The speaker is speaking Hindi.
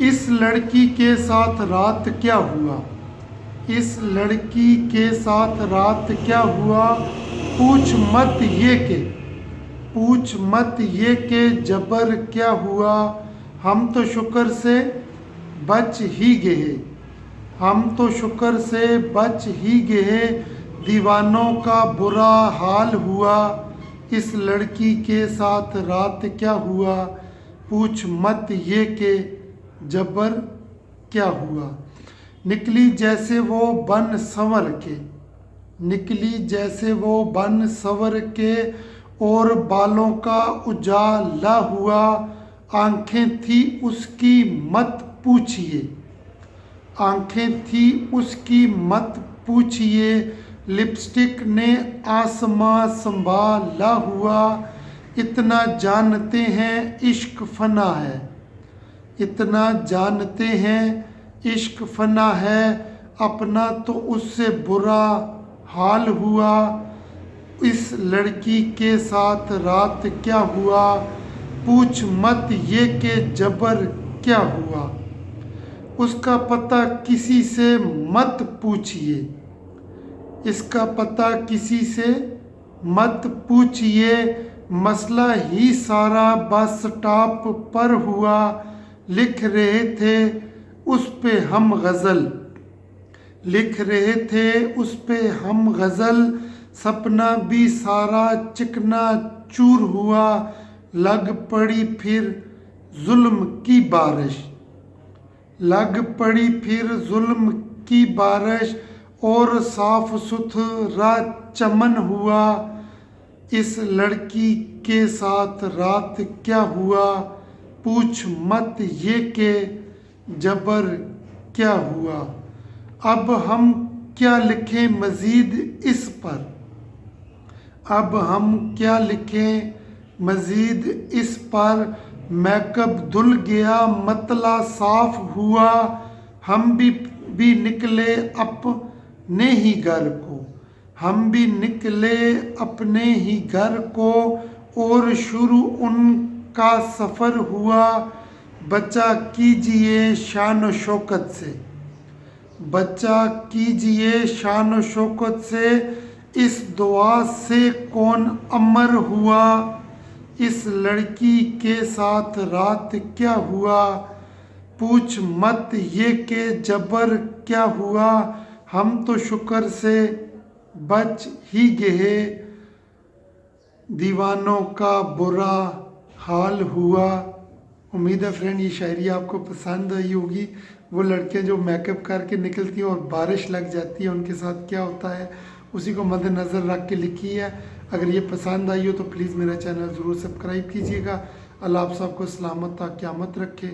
इस लड़की के साथ रात क्या हुआ, इस लड़की के साथ रात क्या हुआ, पूछ मत ये के, पूछ मत ये के जबर क्या हुआ, हम तो शुक्र से बच ही गए, हम तो शुक्र से बच ही गए, दीवानों का बुरा हाल हुआ, इस लड़की के साथ रात क्या हुआ, पूछ मत ये के जबर क्या हुआ। निकली जैसे वो बन संवर के, निकली जैसे वो बन संवर के, और बालों का उजाला हुआ, आंखें थी उसकी मत पूछिए, आंखें थी उसकी मत पूछिए, लिपस्टिक ने आसमां संभाला हुआ, इतना जानते हैं इश्क फना है, इतना जानते हैं इश्क फना है, अपना तो उससे बुरा हाल हुआ, इस लड़की के साथ रात क्या हुआ, पूछ मत ये के जबर क्या हुआ। उसका पता किसी से मत पूछिए, इसका पता किसी से मत पूछिए, मसला ही सारा बस स्टॉप पर हुआ, लिख रहे थे उस पे हम गज़ल, लिख रहे थे उस पे हम गज़ल, सपना भी सारा चिकना चूर हुआ, लग पड़ी फिर जुल्म की बारिश, लग पड़ी फिर जुल्म की बारिश, और साफ सुथरा चमन हुआ, इस लड़की के साथ रात क्या हुआ, पूछ मत ये के जबर क्या हुआ। अब हम क्या लिखें मज़ीद इस पर, अब हम क्या लिखें मज़ीद इस पर, मेकअप धुल गया मतला साफ हुआ, हम भी निकले अपने ही घर को, हम भी निकले अपने ही घर को, और शुरू उनका सफ़र हुआ, बचा कीजिए शान शौकत से, बचा कीजिए शान शौकत से, इस दुआ से कौन अमर हुआ, इस लड़की के साथ रात क्या हुआ, पूछ मत ये के जबर क्या हुआ, हम तो शुक्र से बच ही गए, दीवानों का बुरा हाल हुआ। उम्मीद है फ्रेंड ये शायरी आपको पसंद आई होगी। वो लड़कियां जो मेकअप करके निकलती हैं और बारिश लग जाती है उनके साथ क्या होता है उसी को मद्देनज़र रख के लिखी है। अगर ये पसंद आई हो तो प्लीज़ मेरा चैनल ज़रूर सब्सक्राइब कीजिएगा। अल्लाह आप सबको सलामत क़यामत रखे।